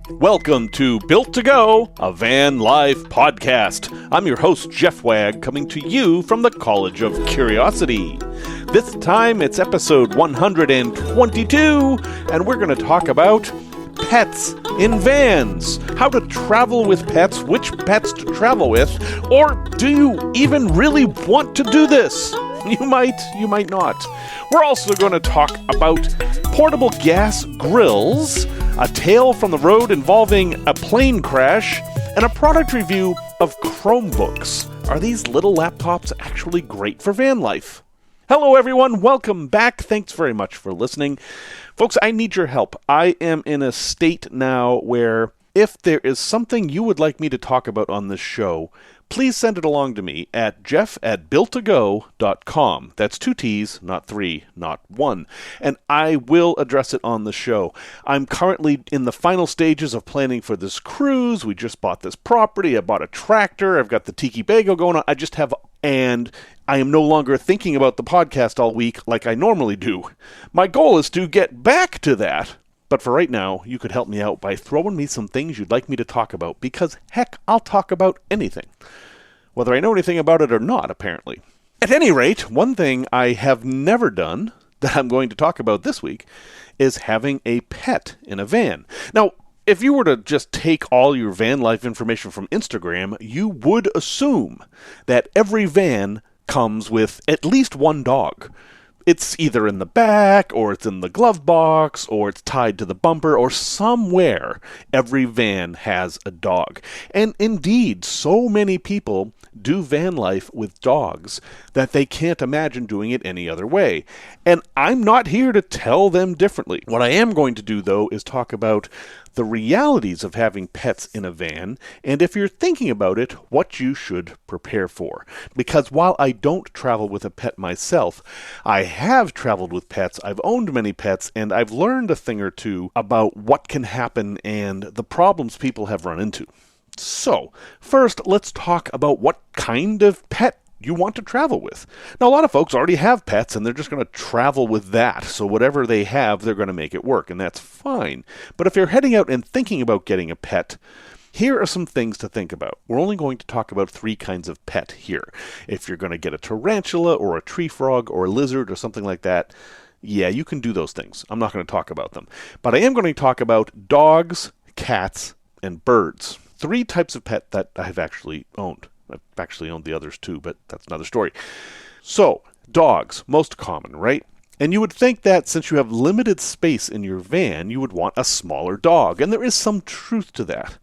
Welcome to Built to Go, a Vanlife podcast. I'm your host, Jeff Wagg, coming to you from the College of Curiosity. This time it's episode 122, and we're going to talk about pets in vans. How to travel with pets, which pets to travel with, or do you even really want to do this? You might not. We're also going to talk about portable gas grills, a tale from the road involving a plane crash, and a product review of Chromebooks. Are these little laptops actually great for van life? Hello everyone, welcome back. Thanks very much for listening. Folks, I need your help. I am in a state now where if there is something you would like me to talk about on this show, please send it along to me at jeff@builttogo.com. That's 2 T's, not 3, not 1. And I will address it on the show. I'm currently in the final stages of planning for this cruise. We just bought this property. I bought a tractor. I've got the Tiki Bagel going on. And I am no longer thinking about the podcast all week like I normally do. My goal is to get back to that. But for right now, you could help me out by throwing me some things you'd like me to talk about, because heck, I'll talk about anything. Whether I know anything about it or not, apparently. At any rate, one thing I have never done that I'm going to talk about this week is having a pet in a van. Now, if you were to just take all your van life information from Instagram, you would assume that every van comes with at least one dog. It's either in the back, or it's in the glove box, or it's tied to the bumper, or somewhere every van has a dog. And indeed, so many people do van life with dogs that they can't imagine doing it any other way. And I'm not here to tell them differently. What I am going to do, though, is talk about the realities of having pets in a van, and if you're thinking about it, what you should prepare for. Because while I don't travel with a pet myself, I have traveled with pets, I've owned many pets, and I've learned a thing or two about what can happen and the problems people have run into. So, first, let's talk about what kind of pet you want to travel with. Now, a lot of folks already have pets, and they're just going to travel with that. So whatever they have, they're going to make it work, and that's fine. But if you're heading out and thinking about getting a pet, here are some things to think about. We're only going to talk about 3 kinds of pet here. If you're going to get a tarantula or a tree frog or a lizard or something like that, yeah, you can do those things. I'm not going to talk about them. But I am going to talk about dogs, cats, and birds. 3 types of pet that I've actually owned. I've actually owned the others too, but that's another story. So, dogs, most common, right? And you would think that since you have limited space in your van, you would want a smaller dog. And there is some truth to that.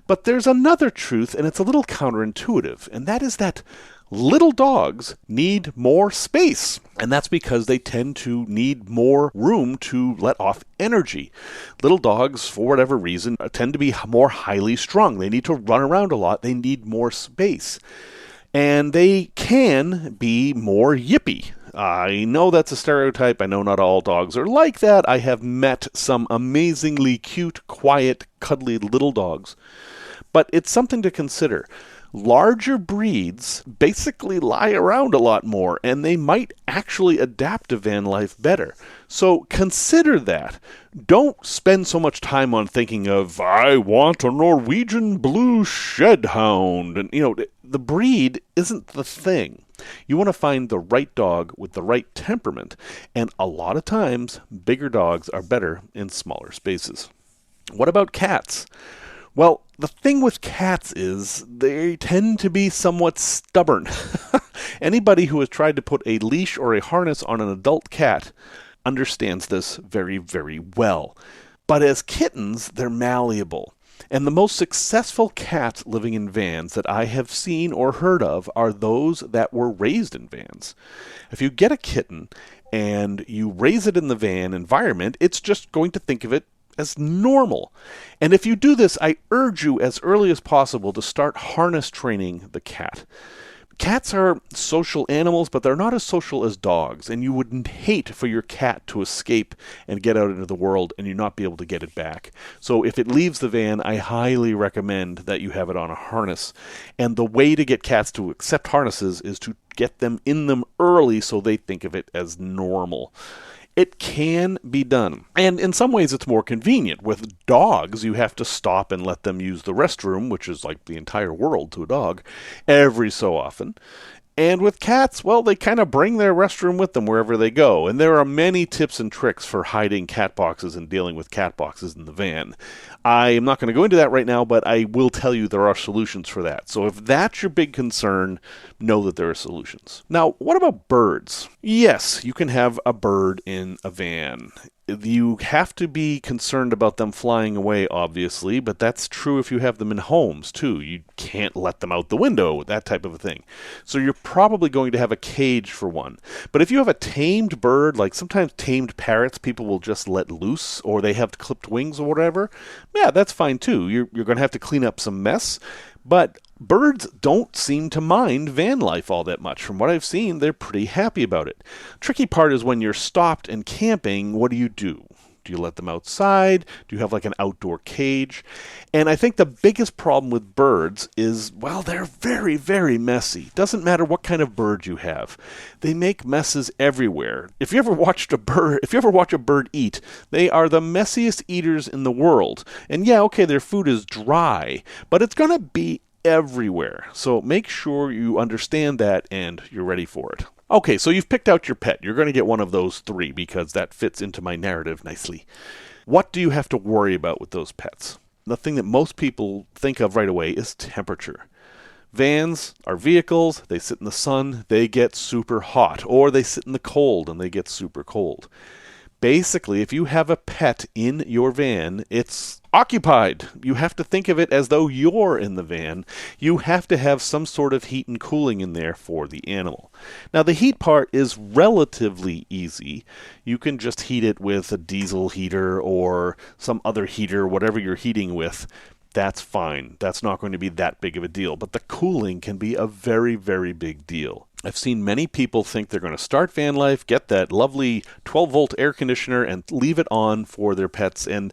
But there's another truth, and it's a little counterintuitive, and that is that little dogs need more space. And that's because they tend to need more room to let off energy. Little dogs, for whatever reason, tend to be more highly strung. They need to run around a lot. They need more space. And they can be more yippy. I know that's a stereotype. I know not all dogs are like that. I have met some amazingly cute, quiet, cuddly little dogs. But it's something to consider. Larger breeds basically lie around a lot more, and they might actually adapt to van life better. So consider that. Don't spend so much time on thinking of, I want a Norwegian blue shed hound. And, the breed isn't the thing. You want to find the right dog with the right temperament, and a lot of times, bigger dogs are better in smaller spaces. What about cats? Well, the thing with cats is they tend to be somewhat stubborn. Anybody who has tried to put a leash or a harness on an adult cat understands this very, very well. But as kittens, they're malleable. And the most successful cats living in vans that I have seen or heard of are those that were raised in vans. If you get a kitten and you raise it in the van environment, it's just going to think of it as normal. And if you do this, I urge you as early as possible to start harness training the cat. Cats are social animals, but they're not as social as dogs, and you would hate for your cat to escape and get out into the world and you not be able to get it back. So if it leaves the van, I highly recommend that you have it on a harness. And the way to get cats to accept harnesses is to get them in them early so they think of it as normal. It can be done. And in some ways, it's more convenient. With dogs, you have to stop and let them use the restroom, which is like the entire world to a dog, every so often. And with cats, well, they kind of bring their restroom with them wherever they go. And there are many tips and tricks for hiding cat boxes and dealing with cat boxes in the van. I am not going to go into that right now, but I will tell you there are solutions for that. So if that's your big concern, know that there are solutions. Now, what about birds? Yes, you can have a bird in a van. You have to be concerned about them flying away, obviously, but that's true if you have them in homes, too. You can't let them out the window, that type of a thing. So you're probably going to have a cage for one. But if you have a tamed bird, like sometimes tamed parrots, people will just let loose, or they have clipped wings or whatever, yeah, that's fine, too. You're going to have to clean up some mess, but birds don't seem to mind van life all that much. From what I've seen, they're pretty happy about it. Tricky part is when you're stopped and camping, what do? Do you let them outside? Do you have like an outdoor cage? And I think the biggest problem with birds is, well, they're very, very messy. Doesn't matter what kind of bird you have. They make messes everywhere. If you ever watch a bird eat, they are the messiest eaters in the world. And yeah, okay, their food is dry, but it's going to be everywhere. So make sure you understand that and you're ready for it. Okay, so you've picked out your pet. You're going to get one of those three because that fits into my narrative nicely. What do you have to worry about with those pets? The thing that most people think of right away is temperature. Vans are vehicles. They sit in the sun. They get super hot. Or they sit in the cold and they get super cold. Basically, if you have a pet in your van, it's occupied. You have to think of it as though you're in the van. You have to have some sort of heat and cooling in there for the animal. Now, the heat part is relatively easy. You can just heat it with a diesel heater or some other heater, whatever you're heating with. That's fine. That's not going to be that big of a deal. But the cooling can be a very, very big deal. I've seen many people think they're going to start van life, get that lovely 12-volt air conditioner, and leave it on for their pets. And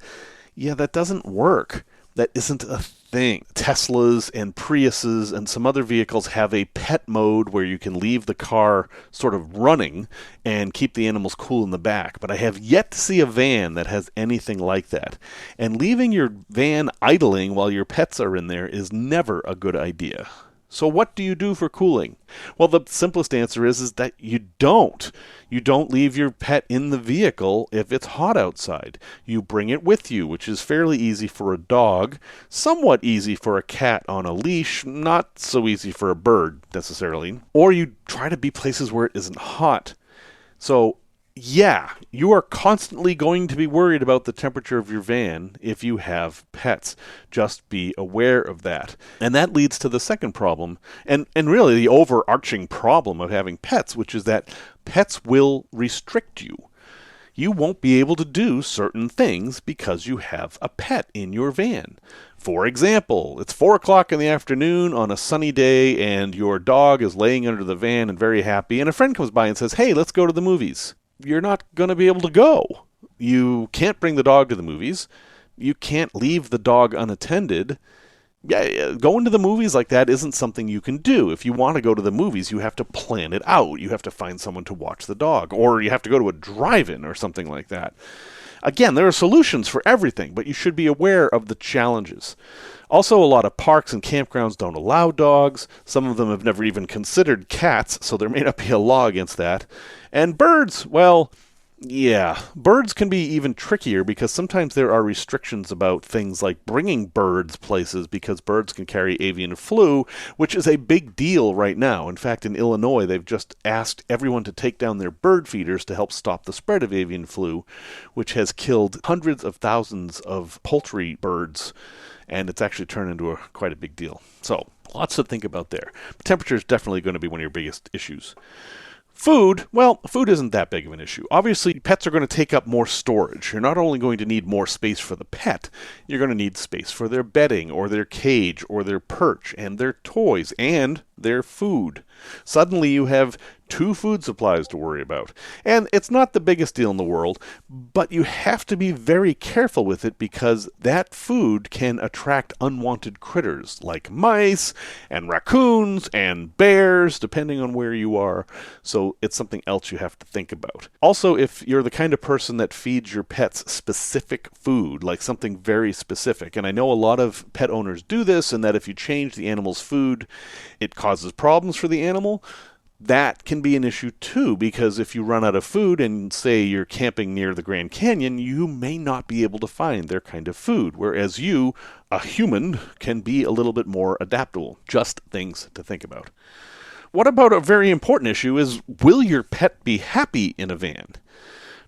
yeah, that doesn't work. That isn't a thing. Teslas and Priuses and some other vehicles have a pet mode where you can leave the car sort of running and keep the animals cool in the back. But I have yet to see a van that has anything like that. And leaving your van idling while your pets are in there is never a good idea. So what do you do for cooling? Well, the simplest answer is that you don't. You don't leave your pet in the vehicle if it's hot outside. You bring it with you, which is fairly easy for a dog, somewhat easy for a cat on a leash, not so easy for a bird necessarily. Or you try to be places where it isn't hot. So yeah, you are constantly going to be worried about the temperature of your van if you have pets. Just be aware of that. And that leads to the second problem, and really the overarching problem of having pets, which is that pets will restrict you. You won't be able to do certain things because you have a pet in your van. For example, it's 4 o'clock in the afternoon on a sunny day and your dog is laying under the van and very happy, and a friend comes by and says, "Hey, let's go to the movies." You're not going to be able to go. You can't bring the dog to the movies. You can't leave the dog unattended. Yeah, going to the movies like that isn't something you can do. If you want to go to the movies, you have to plan it out. You have to find someone to watch the dog, or you have to go to a drive-in or something like that. Again, there are solutions for everything, but you should be aware of the challenges. Also, a lot of parks and campgrounds don't allow dogs. Some of them have never even considered cats, so there may not be a law against that. And birds, well, yeah, birds can be even trickier because sometimes there are restrictions about things like bringing birds places because birds can carry avian flu, which is a big deal right now. In fact, in Illinois, they've just asked everyone to take down their bird feeders to help stop the spread of avian flu, which has killed hundreds of thousands of poultry birds, and it's actually turned into quite a big deal. So, lots to think about there. Temperature is definitely going to be one of your biggest issues. Food, well, food isn't that big of an issue. Obviously, pets are going to take up more storage. You're not only going to need more space for the pet, you're going to need space for their bedding or their cage or their perch and their toys and their food. Suddenly you have 2 food supplies to worry about. And it's not the biggest deal in the world, but you have to be very careful with it because that food can attract unwanted critters like mice and raccoons and bears, depending on where you are. So it's something else you have to think about. Also, if you're the kind of person that feeds your pets specific food, like something very specific, and I know a lot of pet owners do this, and that if you change the animal's food, it causes problems for the animal. That can be an issue too, because if you run out of food and say you're camping near the Grand Canyon, you may not be able to find their kind of food, whereas you, a human, can be a little bit more adaptable. Just things to think about. What about a very important issue is, will your pet be happy in a van?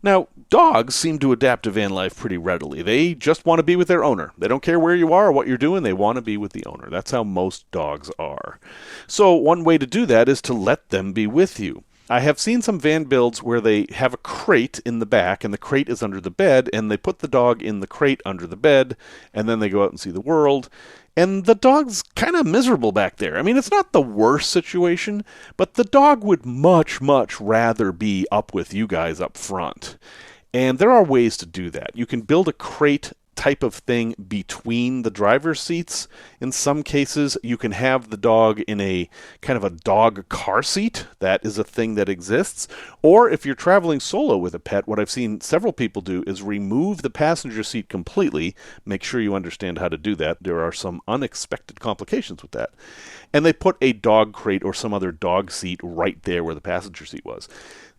Now, dogs seem to adapt to van life pretty readily. They just want to be with their owner. They don't care where you are or what you're doing. They want to be with the owner. That's how most dogs are. So one way to do that is to let them be with you. I have seen some van builds where they have a crate in the back, and the crate is under the bed, and they put the dog in the crate under the bed, and then they go out and see the world. And the dog's kind of miserable back there. I mean, it's not the worst situation, but the dog would much, much rather be up with you guys up front. And there are ways to do that. You can build a crate type of thing between the driver's seats. In some cases, you can have the dog in a kind of a dog car seat. That is a thing that exists. Or if you're traveling solo with a pet, what I've seen several people do is remove the passenger seat completely. Make sure you understand how to do that. There are some unexpected complications with that. And they put a dog crate or some other dog seat right there where the passenger seat was.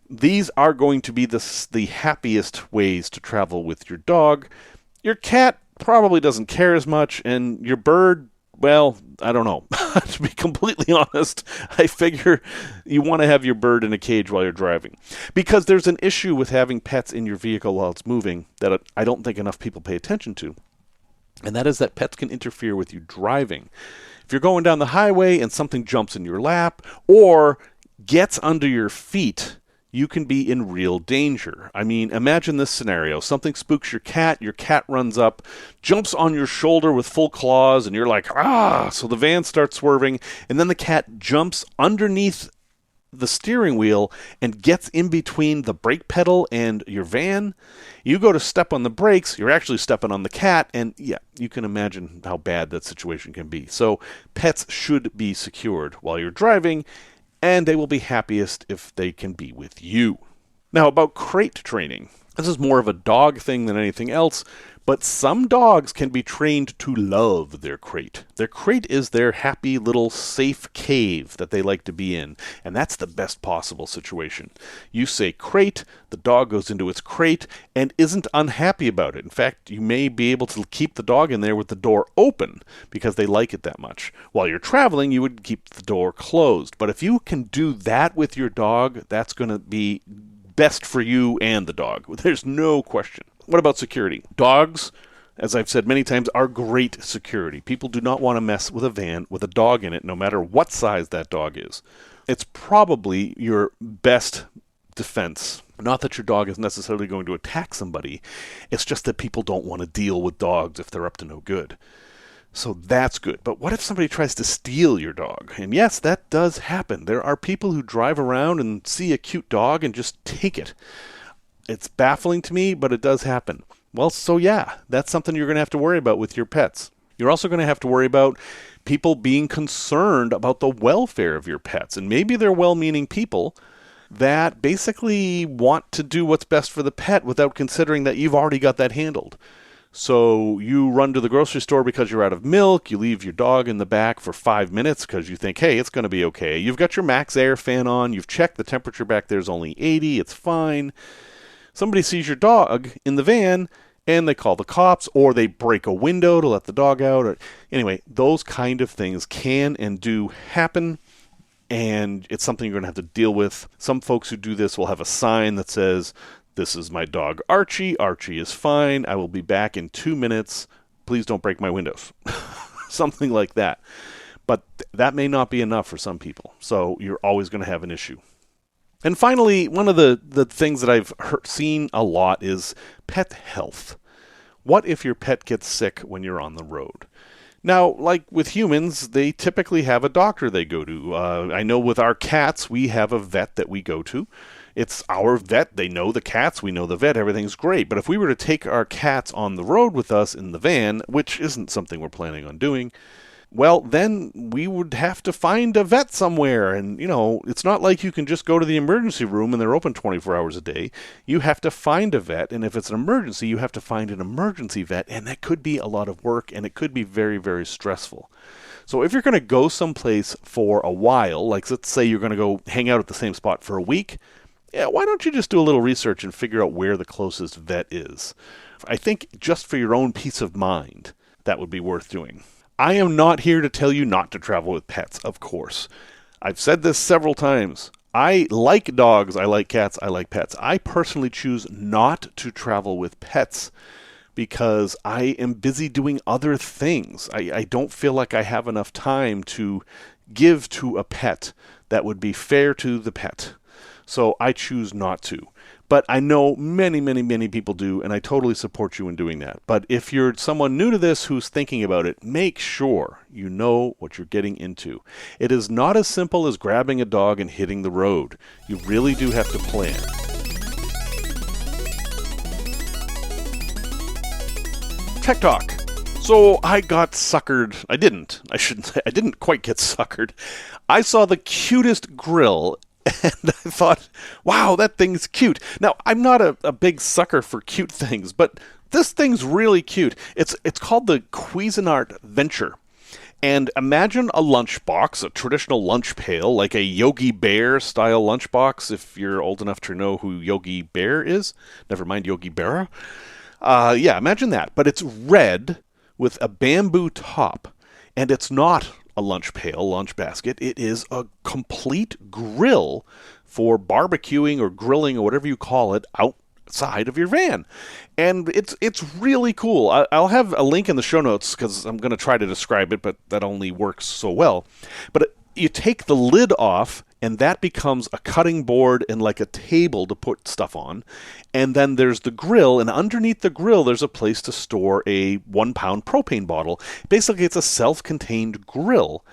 These are going to be the happiest ways to travel with your dog. Your cat probably doesn't care as much, and your bird, well, I don't know. To be completely honest, I figure you want to have your bird in a cage while you're driving. Because there's an issue with having pets in your vehicle while it's moving that I don't think enough people pay attention to. And that is that pets can interfere with you driving. If you're going down the highway and something jumps in your lap or gets under your feet, you can be in real danger. I mean, imagine this scenario. Something spooks your cat runs up, jumps on your shoulder with full claws, and you're like, ah! So the van starts swerving, and then the cat jumps underneath the steering wheel and gets in between the brake pedal and your van. You go to step on the brakes, you're actually stepping on the cat, and yeah, you can imagine how bad that situation can be. So pets should be secured while you're driving, and they will be happiest if they can be with you. Now, about crate training. This is more of a dog thing than anything else, but some dogs can be trained to love their crate. Their crate is their happy little safe cave that they like to be in, and that's the best possible situation. You say crate, the dog goes into its crate and isn't unhappy about it. In fact, you may be able to keep the dog in there with the door open because they like it that much. While you're traveling, you would keep the door closed. But if you can do that with your dog, that's going to be best for you and the dog. There's no question. What about security? Dogs, as I've said many times, are great security. People do not want to mess with a van with a dog in it, no matter what size that dog is. It's probably your best defense. Not that your dog is necessarily going to attack somebody. It's just that people don't want to deal with dogs if they're up to no good. So that's good. But what if somebody tries to steal your dog? And yes, that does happen. There are people who drive around and see a cute dog and just take it. It's baffling to me, but it does happen. Well, so yeah, that's something you're going to have to worry about with your pets. You're also going to have to worry about people being concerned about the welfare of your pets. And maybe they're well-meaning people that basically want to do what's best for the pet without considering that you've already got that handled. So you run to the grocery store because you're out of milk. You leave your dog in the back for 5 minutes because you think, hey, it's going to be okay. You've got your Max Air fan on. You've checked the temperature back there is only 80. It's fine. Somebody sees your dog in the van and they call the cops or they break a window to let the dog out. Anyway, those kind of things can and do happen. And it's something you're going to have to deal with. Some folks who do this will have a sign that says, "This is my dog Archie. Archie is fine. I will be back in 2 minutes. Please don't break my windows." Something like that. But that may not be enough for some people. So you're always going to have an issue. And finally, one of the things that I've seen a lot is pet health. What if your pet gets sick when you're on the road? Now, like with humans, they typically have a doctor they go to. I know with our cats, we have a vet that we go to. It's our vet. They know the cats. We know the vet. Everything's great. But if we were to take our cats on the road with us in the van, which isn't something we're planning on doing, well, then we would have to find a vet somewhere. And, it's not like you can just go to the emergency room and they're open 24 hours a day. You have to find a vet. And if it's an emergency, you have to find an emergency vet. And that could be a lot of work and it could be very, very stressful. So if you're going to go someplace for a while, like let's say you're going to go hang out at the same spot for a week, why don't you just do a little research and figure out where the closest vet is? I think just for your own peace of mind, that would be worth doing. I am not here to tell you not to travel with pets, of course. I've said this several times. I like dogs, I like cats, I like pets. I personally choose not to travel with pets because I am busy doing other things. I don't feel like I have enough time to give to a pet that would be fair to the pet. So I choose not to. But I know many, many, many people do, and I totally support you in doing that. But if you're someone new to this who's thinking about it, make sure you know what you're getting into. It is not as simple as grabbing a dog and hitting the road. You really do have to plan. Tech Talk. So I got suckered. I didn't quite get suckered. I saw the cutest grill and I thought, wow, that thing's cute. Now, I'm not a big sucker for cute things, but this thing's really cute. It's called the Cuisinart Venture. And imagine a lunchbox, a traditional lunch pail, like a Yogi Bear style lunchbox, if you're old enough to know who Yogi Bear is. Never mind Yogi Berra. Imagine that. But it's red with a bamboo top, and it's not a lunch pail, lunch basket. It is a complete grill for barbecuing or grilling or whatever you call it outside of your van. And it's really cool. I'll have a link in the show notes because I'm going to try to describe it, but that only works so well. But you take the lid off, and that becomes a cutting board and like a table to put stuff on. And then there's the grill, and underneath the grill, there's a place to store a 1 pound propane bottle. Basically, it's a self-contained grill,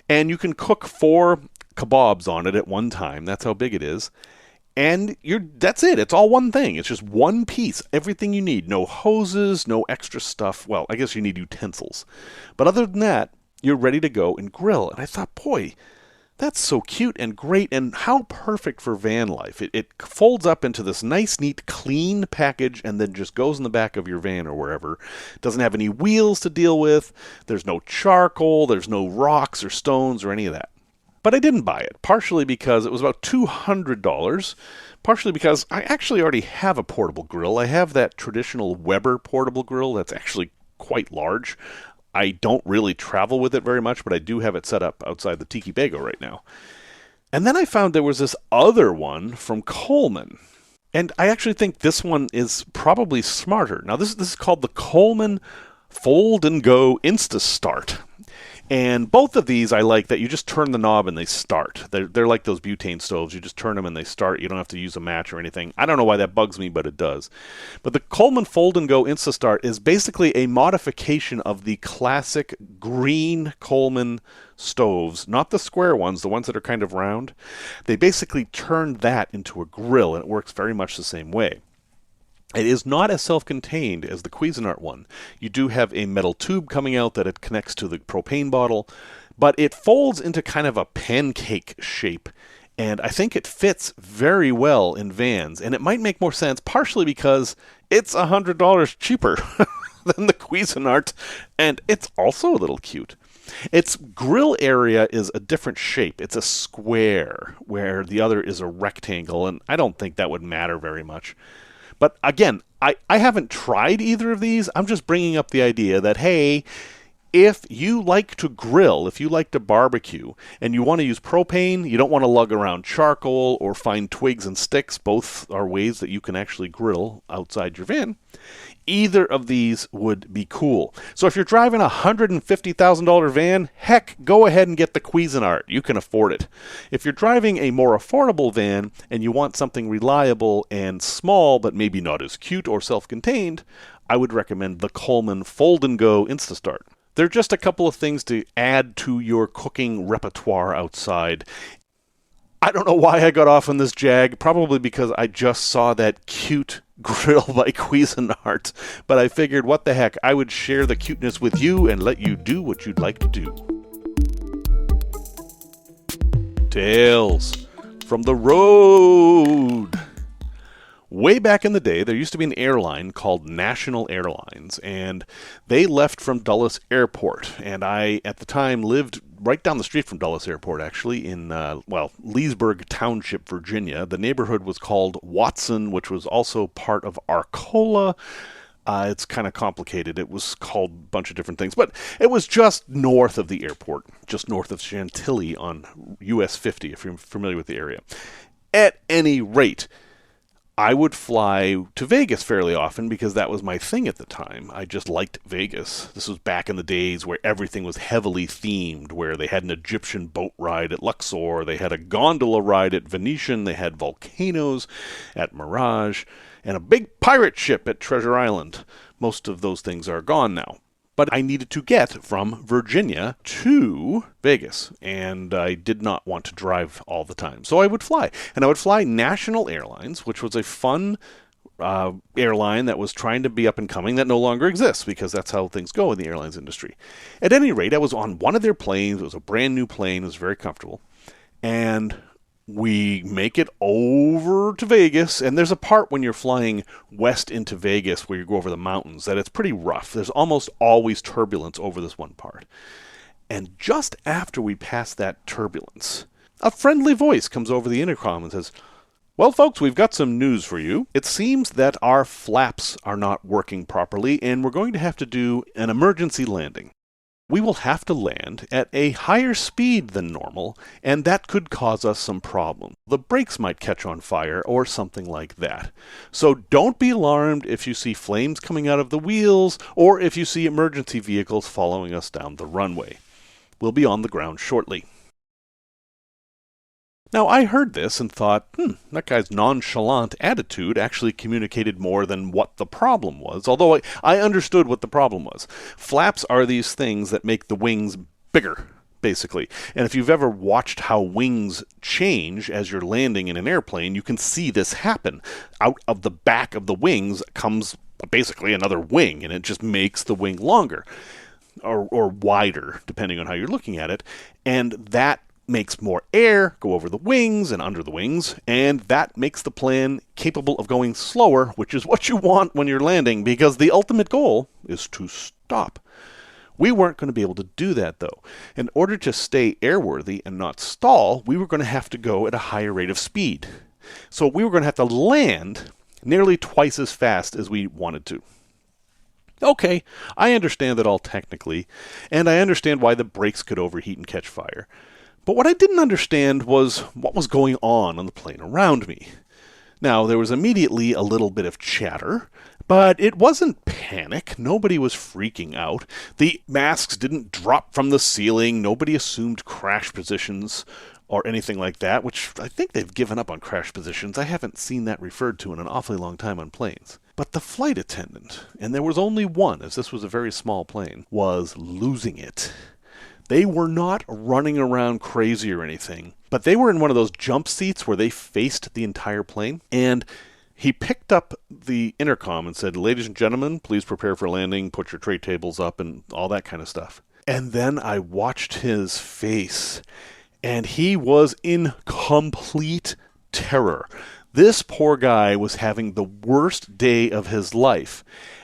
and you can cook 4 kebabs on it at one time. That's how big it is. And that's it. It's all one thing. It's just one piece. Everything you need. No hoses, no extra stuff. Well, I guess you need utensils. But other than that, you're ready to go and grill. And I thought, boy, that's so cute and great, and how perfect for van life. It folds up into this nice, neat, clean package and then just goes in the back of your van or wherever. It doesn't have any wheels to deal with. There's no charcoal. There's no rocks or stones or any of that. But I didn't buy it, partially because it was about $200, partially because I actually already have a portable grill. I have that traditional Weber portable grill that's actually quite large. I don't really travel with it very much, but I do have it set up outside the Tiki Bago right now. And then I found there was this other one from Coleman. And I actually think this one is probably smarter. Now, this is called the Coleman Fold N Go Start. And both of these I like that you just turn the knob and they start. They're like those butane stoves. You just turn them and they start. You don't have to use a match or anything. I don't know why that bugs me, but it does. But the Coleman Fold N Go Start is basically a modification of the classic green Coleman stoves, not the square ones, the ones that are kind of round. They basically turned that into a grill, and it works very much the same way. It is not as self-contained as the Cuisinart one. You do have a metal tube coming out that it connects to the propane bottle, but it folds into kind of a pancake shape, and I think it fits very well in vans, and it might make more sense partially because it's $100 cheaper than the Cuisinart, and it's also a little cute. Its grill area is a different shape. It's a square, where the other is a rectangle, and I don't think that would matter very much. But again, I haven't tried either of these. I'm just bringing up the idea that, hey, if you like to grill, if you like to barbecue, and you want to use propane, you don't want to lug around charcoal or find twigs and sticks, both are ways that you can actually grill outside your van, either of these would be cool. So if you're driving a $150,000 van, heck, go ahead and get the Cuisinart. You can afford it. If you're driving a more affordable van and you want something reliable and small, but maybe not as cute or self-contained, I would recommend the Coleman Fold N Go Start. They're just a couple of things to add to your cooking repertoire outside. I don't know why I got off on this Jag, probably because I just saw that cute grill by Cuisinart, but I figured, what the heck, I would share the cuteness with you and let you do what you'd like to do. Tales from the road. Way back in the day, there used to be an airline called National Airlines, and they left from Dulles Airport. And I, at the time, lived right down the street from Dulles Airport, actually, in, Leesburg Township, Virginia. The neighborhood was called Watson, which was also part of Arcola. It's kind of complicated. It was called a bunch of different things, but it was just north of the airport, just north of Chantilly on US 50, if you're familiar with the area. At any rate, I would fly to Vegas fairly often because that was my thing at the time. I just liked Vegas. This was back in the days where everything was heavily themed, where they had an Egyptian boat ride at Luxor, they had a gondola ride at Venetian, they had volcanoes at Mirage, and a big pirate ship at Treasure Island. Most of those things are gone now. But I needed to get from Virginia to Vegas, and I did not want to drive all the time. So I would fly, and I would fly National Airlines, which was a fun airline that was trying to be up and coming that no longer exists, because that's how things go in the airlines industry. At any rate, I was on one of their planes. It was a brand new plane. It was very comfortable. And we make it over to Vegas, and there's a part when you're flying west into Vegas where you go over the mountains that it's pretty rough. There's almost always turbulence over this one part. And just after we pass that turbulence, a friendly voice comes over the intercom and says, "Well, folks, we've got some news for you. It seems that our flaps are not working properly, and we're going to have to do an emergency landing. We will have to land at a higher speed than normal, and that could cause us some problems. The brakes might catch on fire or something like that. So don't be alarmed if you see flames coming out of the wheels or if you see emergency vehicles following us down the runway. We'll be on the ground shortly." Now, I heard this and thought, that guy's nonchalant attitude actually communicated more than what the problem was, although I understood what the problem was. Flaps are these things that make the wings bigger, basically. And if you've ever watched how wings change as you're landing in an airplane, you can see this happen. Out of the back of the wings comes basically another wing, and it just makes the wing longer, or wider, depending on how you're looking at it. And that makes more air go over the wings and under the wings, and that makes the plane capable of going slower, which is what you want when you're landing, because the ultimate goal is to stop. We weren't going to be able to do that, though. In order to stay airworthy and not stall, we were going to have to go at a higher rate of speed. So we were going to have to land nearly twice as fast as we wanted to. Okay, I understand that all technically, and I understand why the brakes could overheat and catch fire. But what I didn't understand was what was going on the plane around me. Now, there was immediately a little bit of chatter, but it wasn't panic. Nobody was freaking out. The masks didn't drop from the ceiling. Nobody assumed crash positions or anything like that, which I think they've given up on crash positions. I haven't seen that referred to in an awfully long time on planes. But the flight attendant, and there was only one, as this was a very small plane, was losing it. They were not running around crazy or anything, but they were in one of those jump seats where they faced the entire plane, and he picked up the intercom and said, "Ladies and gentlemen, please prepare for landing, put your tray tables up," and all that kind of stuff. And then I watched his face, and he was in complete terror. This poor guy was having the worst day of his life.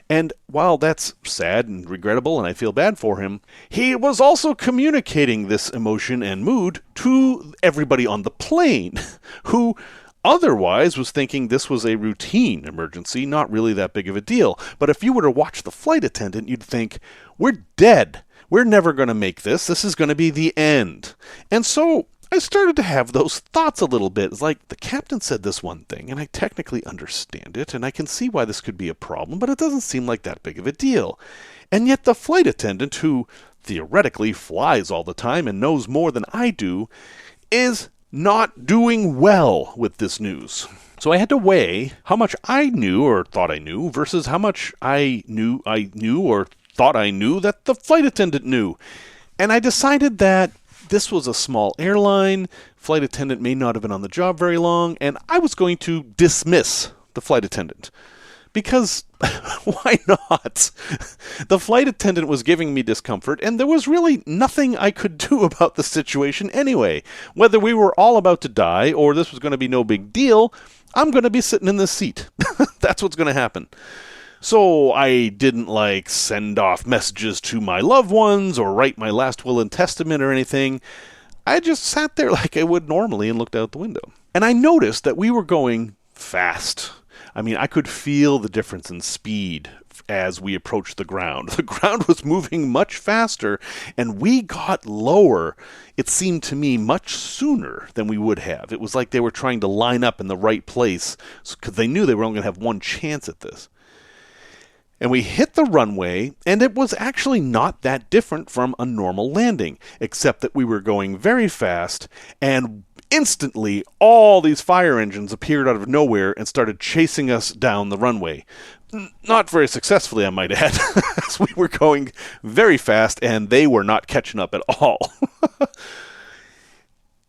And while that's sad and regrettable and I feel bad for him, he was also communicating this emotion and mood to everybody on the plane, who otherwise was thinking this was a routine emergency, not really that big of a deal. But if you were to watch the flight attendant, you'd think, we're dead. We're never going to make this. This is going to be the end. And so I started to have those thoughts a little bit. It's like, the captain said this one thing, and I technically understand it, and I can see why this could be a problem, but it doesn't seem like that big of a deal. And yet the flight attendant, who theoretically flies all the time and knows more than I do, is not doing well with this news. So I had to weigh how much I knew or thought I knew versus how much I knew or thought I knew that the flight attendant knew. And I decided that this was a small airline, flight attendant may not have been on the job very long, and I was going to dismiss the flight attendant. Because, why not? The flight attendant was giving me discomfort, and there was really nothing I could do about the situation anyway. Whether we were all about to die, or this was going to be no big deal, I'm going to be sitting in this seat. That's what's going to happen. So I didn't, send off messages to my loved ones, or write my last will and testament or anything. I just sat there like I would normally and looked out the window. And I noticed that we were going fast. I mean, I could feel the difference in speed as we approached the ground. The ground was moving much faster, and we got lower, it seemed to me, much sooner than we would have. It was like they were trying to line up in the right place, because they knew they were only going to have one chance at this. And we hit the runway, and it was actually not that different from a normal landing, except that we were going very fast, and instantly, all these fire engines appeared out of nowhere and started chasing us down the runway. Not very successfully, I might add, as we were going very fast, and they were not catching up at all.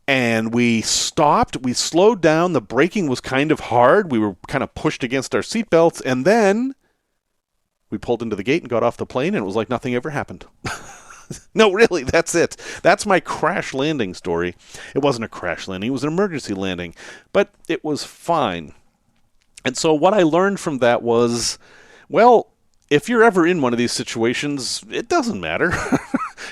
And we stopped, we slowed down, the braking was kind of hard, we were kind of pushed against our seatbelts, and then we pulled into the gate and got off the plane, and it was like nothing ever happened. No, really, that's it. That's my crash landing story. It wasn't a crash landing, it was an emergency landing, but it was fine. And so what I learned from that was, well, if you're ever in one of these situations, it doesn't matter.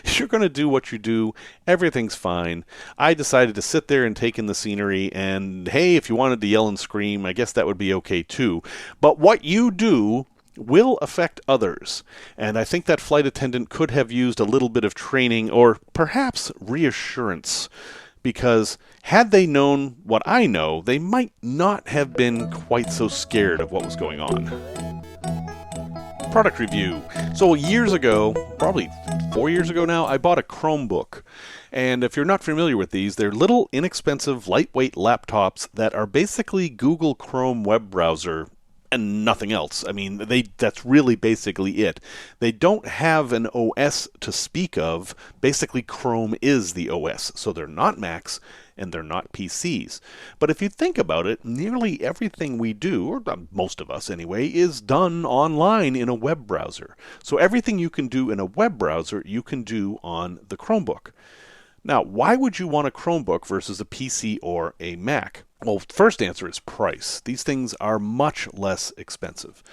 You're going to do what you do. Everything's fine. I decided to sit there and take in the scenery, and hey, if you wanted to yell and scream, I guess that would be okay too. But what you do will affect others. And I think that flight attendant could have used a little bit of training or perhaps reassurance, because had they known what I know, they might not have been quite so scared of what was going on. Product review. So years ago, probably 4 years ago now, I bought a Chromebook. And if you're not familiar with these, they're little inexpensive, lightweight laptops that are basically Google Chrome web browser and nothing else. I mean, that's really basically it. They don't have an OS to speak of. Basically, Chrome is the OS. So they're not Macs and they're not PCs. But if you think about it, nearly everything we do, or most of us anyway, is done online in a web browser. So everything you can do in a web browser, you can do on the Chromebook. Now, why would you want a Chromebook versus a PC or a Mac? Well, first answer is price. These things are much less expensive.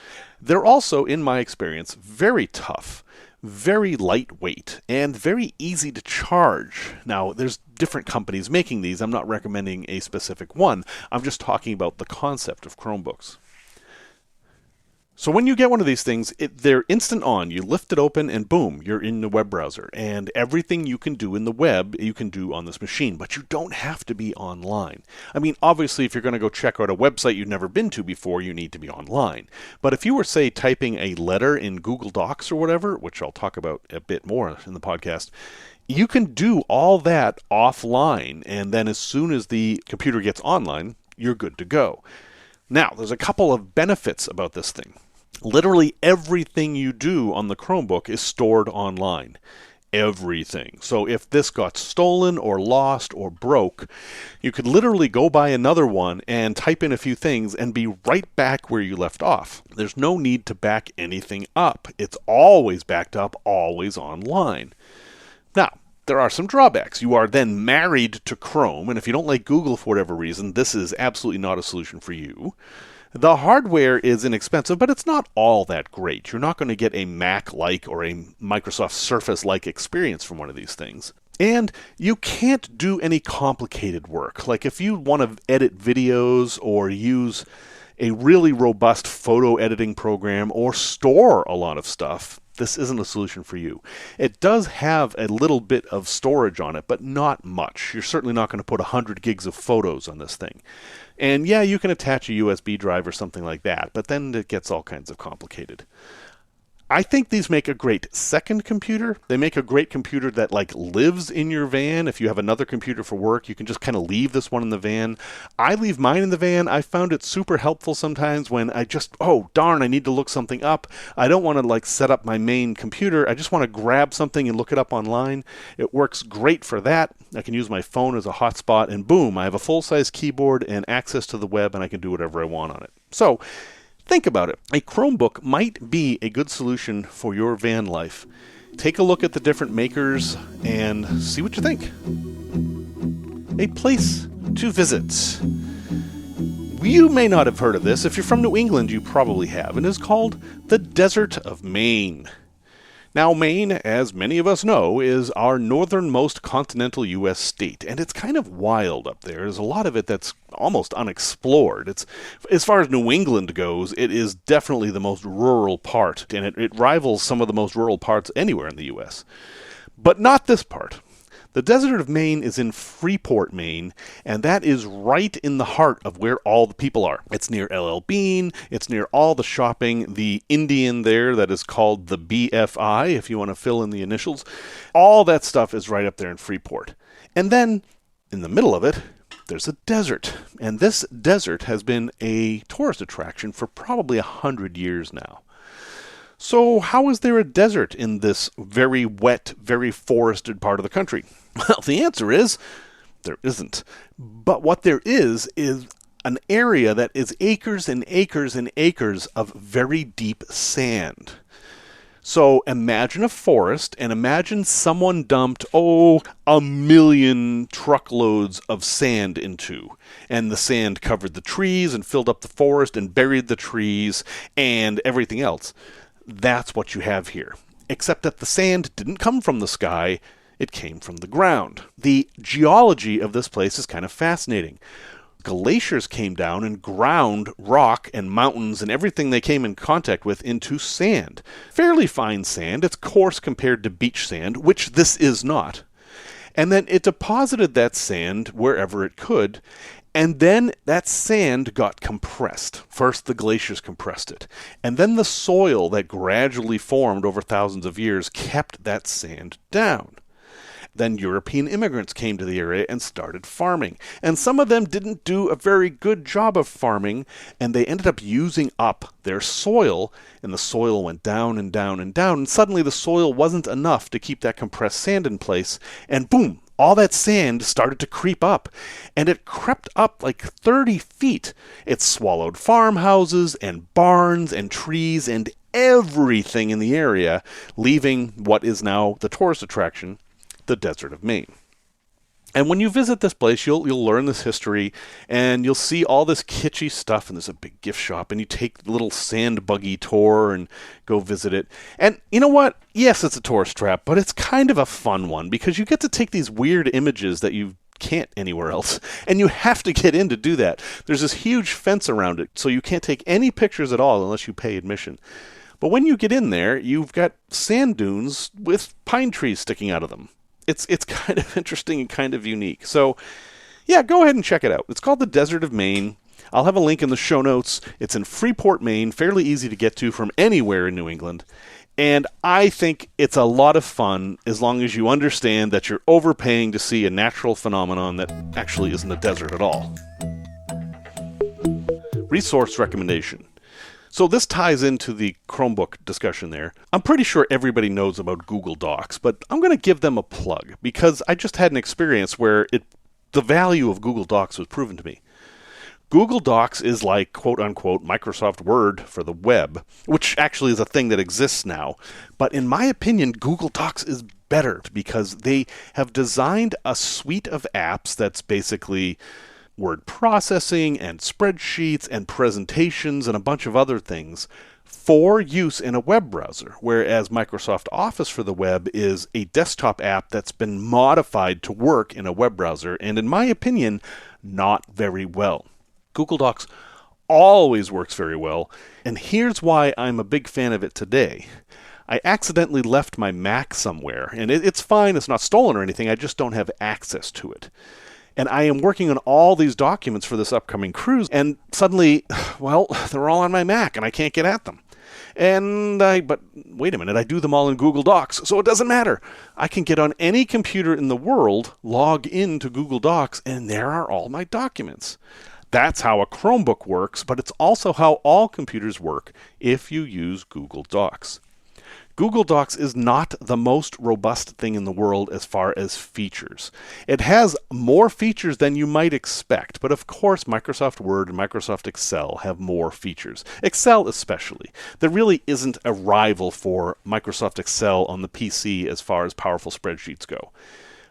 They're also, in my experience, very tough, very lightweight, and very easy to charge. Now, there's different companies making these. I'm not recommending a specific one. I'm just talking about the concept of Chromebooks. So when you get one of these things, they're instant on. You lift it open and boom, you're in the web browser. And everything you can do in the web, you can do on this machine. But you don't have to be online. I mean, obviously, if you're going to go check out a website you've never been to before, you need to be online. But if you were, say, typing a letter in Google Docs or whatever, which I'll talk about a bit more in the podcast, you can do all that offline. And then as soon as the computer gets online, you're good to go. Now, there's a couple of benefits about this thing. Literally everything you do on the Chromebook is stored online. Everything. So if this got stolen or lost or broke, you could literally go buy another one and type in a few things and be right back where you left off. There's no need to back anything up. It's always backed up, always online. Now, there are some drawbacks. You are then married to Chrome, and if you don't like Google for whatever reason, this is absolutely not a solution for you. The hardware is inexpensive, but it's not all that great. You're not going to get a Mac-like or a Microsoft Surface-like experience from one of these things. And you can't do any complicated work. Like if you want to edit videos or use a really robust photo editing program or store a lot of stuff, this isn't a solution for you. It does have a little bit of storage on it, but not much. You're certainly not going to put 100 gigs of photos on this thing. And yeah, you can attach a USB drive or something like that, but then it gets all kinds of complicated. I think these make a great second computer. They make a great computer that lives in your van. If you have another computer for work, you can just kind of leave this one in the van. I leave mine in the van. I found it super helpful sometimes when I just, oh darn, I need to look something up. I don't want to set up my main computer. I just want to grab something and look it up online. It works great for that. I can use my phone as a hotspot, and boom, I have a full-size keyboard and access to the web, and I can do whatever I want on it. So think about it. A Chromebook might be a good solution for your van life. Take a look at the different makers and see what you think. A place to visit. You may not have heard of this. If you're from New England, you probably have. And it's called the Desert of Maine. Now, Maine, as many of us know, is our northernmost continental U.S. state, and it's kind of wild up there. There's a lot of it that's almost unexplored. It's, as far as New England goes, it is definitely the most rural part, and it rivals some of the most rural parts anywhere in the U.S. But not this part. The Desert of Maine is in Freeport, Maine, and that is right in the heart of where all the people are. It's near LL Bean, it's near all the shopping, the Indian there that is called the BFI, if you want to fill in the initials. All that stuff is right up there in Freeport. And then, in the middle of it, there's a desert. And this desert has been a tourist attraction for probably 100 years now. So how is there a desert in this very wet, very forested part of the country? Well, the answer is there isn't. But what there is an area that is acres and acres and acres of very deep sand. So imagine a forest, and imagine someone dumped, 1,000,000 truckloads of sand into. And the sand covered the trees and filled up the forest and buried the trees and everything else. That's what you have here. Except that the sand didn't come from the sky, it came from the ground. The geology of this place is kind of fascinating. Glaciers came down and ground rock and mountains and everything they came in contact with into sand. Fairly fine sand. It's coarse compared to beach sand, which this is not. And then it deposited that sand wherever it could, and then that sand got compressed. First, the glaciers compressed it. And then the soil that gradually formed over thousands of years kept that sand down. Then European immigrants came to the area and started farming. And some of them didn't do a very good job of farming, and they ended up using up their soil, and the soil went down and down and down, and suddenly the soil wasn't enough to keep that compressed sand in place, and boom! All that sand started to creep up, and it crept up 30 feet. It swallowed farmhouses and barns and trees and everything in the area, leaving what is now the tourist attraction, the Desert of Maine. And when you visit this place, you'll learn this history, and you'll see all this kitschy stuff, and there's a big gift shop, and you take the little sand buggy tour and go visit it. And you know what? Yes, it's a tourist trap, but it's kind of a fun one, because you get to take these weird images that you can't anywhere else, and you have to get in to do that. There's this huge fence around it, so you can't take any pictures at all unless you pay admission. But when you get in there, you've got sand dunes with pine trees sticking out of them. It's kind of interesting and kind of unique. So, yeah, go ahead and check it out. It's called the Desert of Maine. I'll have a link in the show notes. It's in Freeport, Maine, fairly easy to get to from anywhere in New England. And I think it's a lot of fun as long as you understand that you're overpaying to see a natural phenomenon that actually isn't a desert at all. Resource recommendation. So this ties into the Chromebook discussion there. I'm pretty sure everybody knows about Google Docs, but I'm going to give them a plug because I just had an experience where the value of Google Docs was proven to me. Google Docs is like, quote-unquote, Microsoft Word for the web, which actually is a thing that exists now. But in my opinion, Google Docs is better because they have designed a suite of apps that's basically word processing and spreadsheets and presentations and a bunch of other things for use in a web browser, whereas Microsoft Office for the web is a desktop app that's been modified to work in a web browser, and in my opinion, not very well. Google Docs always works very well, and here's why I'm a big fan of it today. I accidentally left my Mac somewhere, and it's fine, it's not stolen or anything, I just don't have access to it. And I am working on all these documents for this upcoming cruise, and suddenly, well, they're all on my Mac, and I can't get at them. But wait a minute, I do them all in Google Docs, so it doesn't matter. I can get on any computer in the world, log into Google Docs, and there are all my documents. That's how a Chromebook works, but it's also how all computers work if you use Google Docs. Google Docs is not the most robust thing in the world as far as features. It has more features than you might expect, but of course Microsoft Word and Microsoft Excel have more features. Excel especially. There really isn't a rival for Microsoft Excel on the PC as far as powerful spreadsheets go.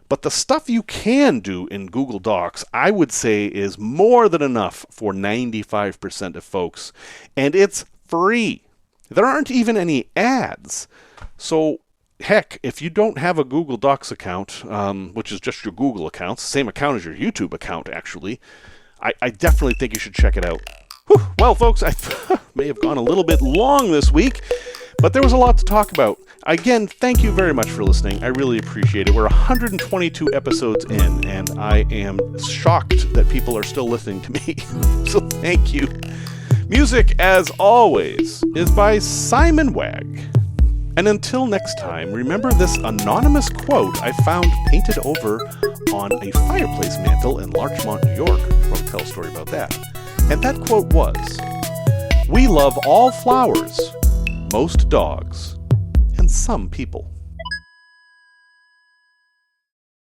But the stuff you can do in Google Docs, I would say, is more than enough for 95% of folks, and it's free. There aren't even any ads. So, heck, if you don't have a Google Docs account, which is just your Google account, same account as your YouTube account, actually, I definitely think you should check it out. Whew. Well, folks, I may have gone a little bit long this week, but there was a lot to talk about. Again, thank you very much for listening. I really appreciate it. We're 122 episodes in, and I am shocked that people are still listening to me. So thank you. Music, as always, is by Simon Wagg. And until next time, remember this anonymous quote I found painted over on a fireplace mantle in Larchmont, New York. I'll tell a story about that. And that quote was, "We love all flowers, most dogs, and some people."